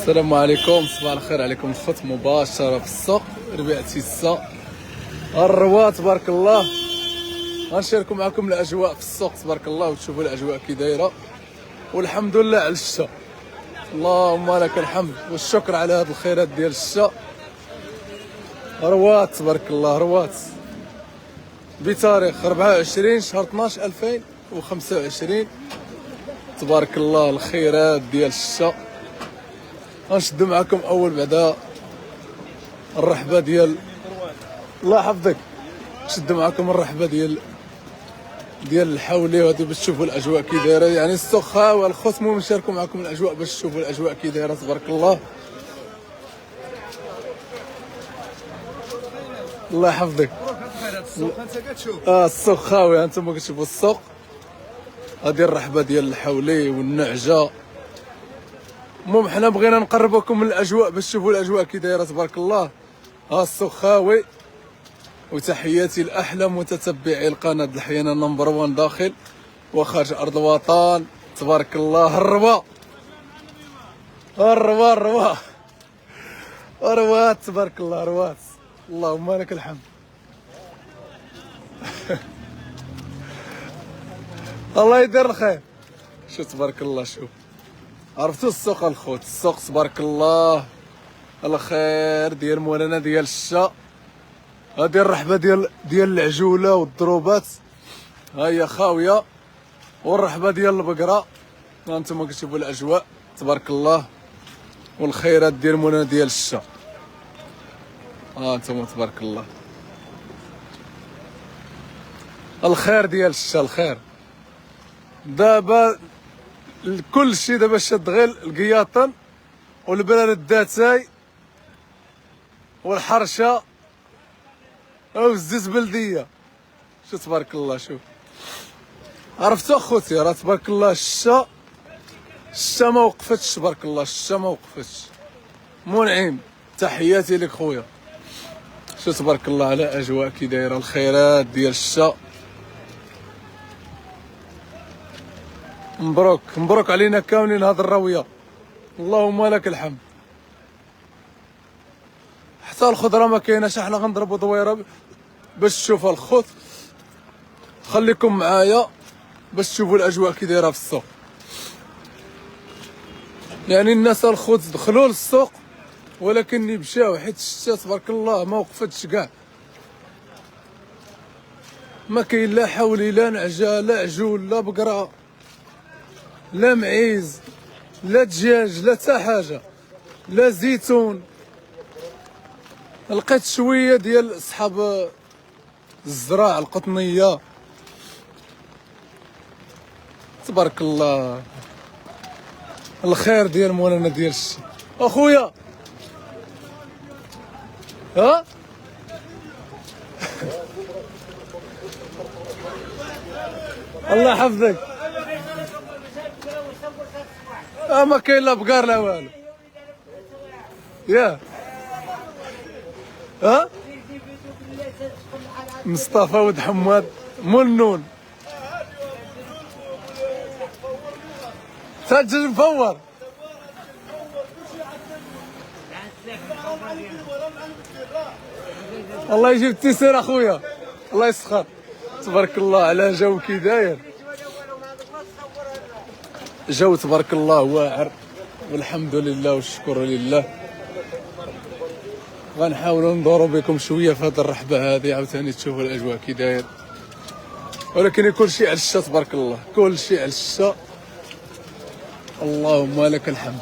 السلام عليكم، صباح الخير عليكم الخوت. مباشرة في السوق ربيع تيسا الروا تبارك الله. غنشاركوا معكم الاجواء في السوق تبارك الله وتشوفوا الاجواء كي دايره، والحمد لله على الشتا. اللهم لك الحمد والشكر على هذه الخيرات ديال الشتا. روات تبارك الله، روات بتاريخ 24 شهر 12 2025 تبارك الله. الخيرات ديال الشتا غنشدو معكم اول بعدا الرحبه ديال الله يحفظك. نشدو معكم الرحبه ديال الحولي وهادي باش تشوفوا الاجواء كي دايره. يعني السوق خاوي الخوت، المهم نشاركوا معكم الاجواء باش تشوفوا الاجواء كي دايره تبارك الله. الله يحفظك. السوق خاوي، انتم كتشوفوا السوق. هادي الرحبه ديال الحولي والنعجه. المهم حنا بغينا نقربكم من الاجواء باش تشوفوا الاجواء كي دايره تبارك الله. ها السوق خاوي، وتحياتي لاحلى متتبعي القناه الحيانه نمبر 1 داخل وخارج ارض الوطن تبارك الله. الروا الروا الروا روات تبارك الله، روات. اللهم لك الحمد. الله يدير الخير. شو تبارك الله، شوف عرفتوا السوق الخوت، السوق تبارك الله الخير ديال مولانا ديال الشتا. هذه الرحبه ديال العجوله والضروبات ها هي خاويه، والرحبه ديال البقره. هانتوما كتشوفوا الاجواء تبارك الله والخيرات ديال مولانا ديال الشتا. هانتوما تبارك الله الخير ديال الشتا، الخير. دابا كل شيء دابا شاد غير القياطن والبلال الداتاي والحرشه والزيت بلديه. شو تبارك الله، شوف عرفتوا اخوتي راه تبارك الله الشتا ما وقفتش تبارك الله، الشتا ما وقفتش. منعم تحياتي لك خويا. شو تبارك الله على اجواء كي دايره، الخيرات ديال الشتا. مبروك مبروك علينا كاملين هاد الراويه، اللهم لك الحمد. حتى الخضره ما كايناش، احنا غنضربوا دويره باش تشوفوا الخوت. خليكم معايا باش تشوفوا الاجواء كي دايره في السوق. يعني الناس الخوت دخلوا للسوق ولكن مشاو حيت الشتا تبارك الله ما وقفتش كاع. ما كاين لا حولي لا نعجه لا عجول لا بقره لا معيز لا دجاج لا حتى حاجه، لا زيتون. لقيت شويه ديال صحاب الزراع القطنيه تبارك الله. الخير ديال مولانا ديال الشتا. اخويا ها الله يحفظك. ما كاين لا بقار لا والو. يا ها مصطفى ود حماد منون تاج مفور. الله يجيب التيسير اخويا، الله يسخر. تبارك الله على جو كي داير، جو تبارك الله واعر والحمد لله والشكر لله. غنحاولوا ندوروا بكم شويه في هذه الرحبه هذه عاوتاني تشوفوا الاجواء كي داير، ولكن كل شيء على الشتا تبارك الله، كل شيء على الشتا. اللهم لك الحمد.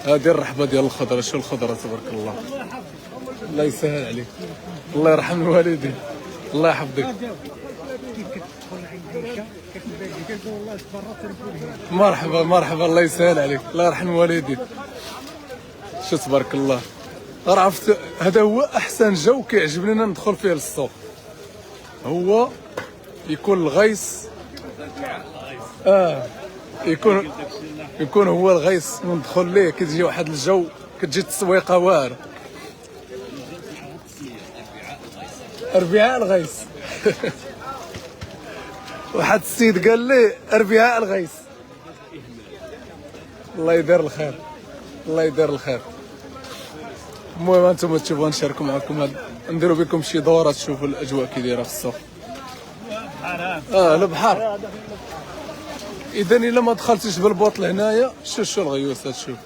هذه الرحبه ديال الخضره، شو الخضره تبارك الله. الله يسهل عليك، الله يرحم الوالدين، الله يحفظك. مرحبا مرحبا، الله يسهل عليك، الله يرحم الوالدين. شو تبارك الله. عرفت هذا هو احسن جو كيعجبني ندخل فيه للسوق، هو يكون الغيس. يكون هو الغيس ندخل ليه، كتجي واحد الجو، كتجي التسويقه واعره. اربعاء الغيس. واحد السيد قال لي اربعاء الغيس. الله يدير الخير، الله يدير الخير. المهم انتم تشوفوا نشاركوا معكم نديروا بكم شي دوره تشوفوا الاجواء كي دايره في السوق. البحر. اذا الا ما دخلتيش بالبوط لهنايا شو الغيوسات، شوف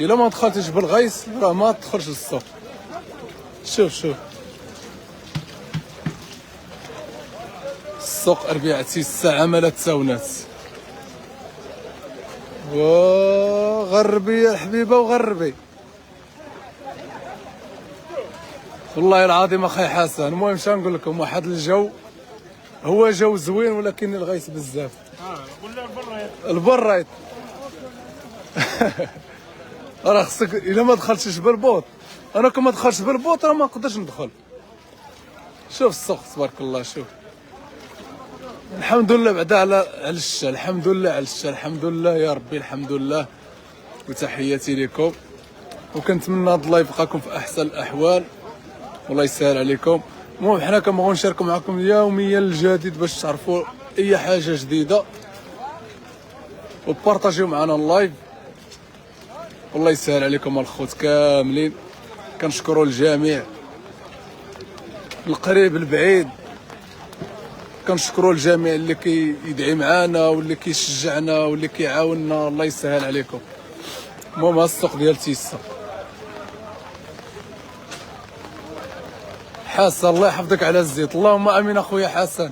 الا ما دخلتيش بالغيس راه ما تدخلش للسوق. شوف السوق 24 ساعه ما لا تساونات. وغربي يا حبيبه وغربي، والله العظيم اخي حسن. المهم شنو نقول لكم، واحد الجو، هو جو زوين ولكن الغيس بزاف. ولا البريط راه خصك الا ما دخلتيش بالبوط. انا كون ما دخلتش بالبوط راه ما نقدرش ندخل. شوف السوق تبارك الله. شوف الحمد لله بعدا على الشتا، الحمد لله على الشتا، الحمد لله يا ربي، الحمد لله. وتحياتي لكم، وكنتمنى هذا اللايف يبقاكم في احسن الاحوال والله يسهل عليكم. المهم حنا كنبغيو نشاركوا معكم يوميا الجديد باش تعرفوا اي حاجه جديده وبارطاجيو معنا اللايف. والله يسهل عليكم الخوت كاملين. كنشكروا الجميع القريب البعيد، كنشكروا الجميع اللي كيدعي معانا واللي كيشجعنا واللي كيعاوننا. الله يسهل عليكم. المهم ها السوق ديال تيسا حسن، الله يحفظك على الزيت. اللهم امين اخويا حسن،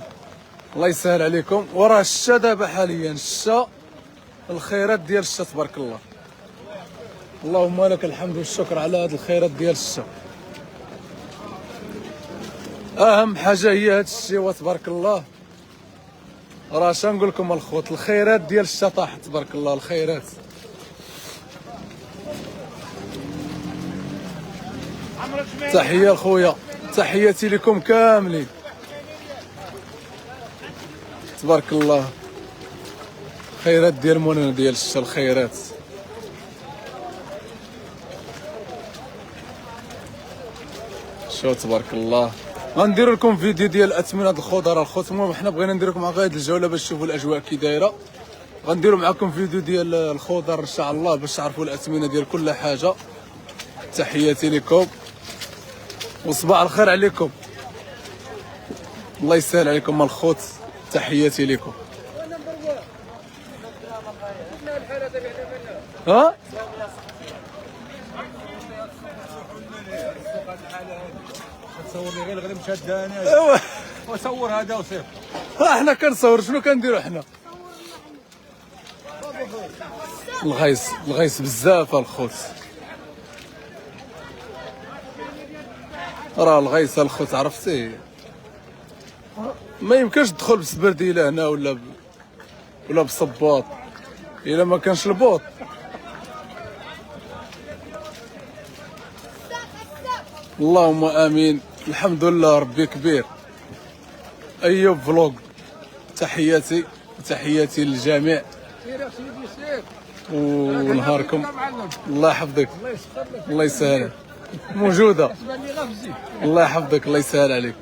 الله يسهل عليكم. وراه الشتا دابا حاليا، الشتا الخيرات ديال الشتا تبارك الله. اللهم لك الحمد والشكر على هاد الخيرات ديال الشتا. اهم حاجه هي هاد الشيء وتبارك الله. راه شنقول لكم الخوت، الخيرات ديال الشتا طاحت تبارك الله، الخيرات. تحيه خويا، تحياتي لكم كاملين تبارك الله. خيرات ديال مولانا ديال الشتا، الخيرات. شو تبارك الله. غندير لكم فيديو ديال اثمنه الخضر الخوت. المهم حنا بغينا ندير لكم غير هاد الجوله باش تشوفوا الاجواء كي دايره. غنديروا معكم فيديو ديال الخضر ان شاء الله باش تعرفوا الاثمنه ديال كل حاجه. تحياتي لكم وصباح الخير عليكم. الله يسهل عليكم الخوت، تحياتي لكم. ها تصورني غير الغريب شداني وصور هذا وصير. احنا كنصور، شنو كنديروا احنا؟ الغيس بزاف الخوت. راه الغيس الخوت عرفتي ما يمكنش تدخل بسبرديله هنا ولا بصباط الا ما كانش البوط. اللهم امين. الحمد لله ربي كبير. ايوب فلوق، تحياتي وتحياتي للجميع ونهاركم. الله يحفظك، الله يسهل. موجوده، الله يحفظك، الله يسهل عليك.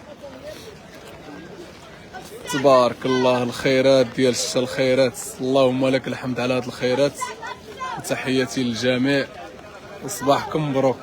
تبارك الله. الخيرات ديال الشتا، الخيرات. اللهم لك الحمد على هذه الخيرات. وتحياتي للجميع وصباحكم مبروك.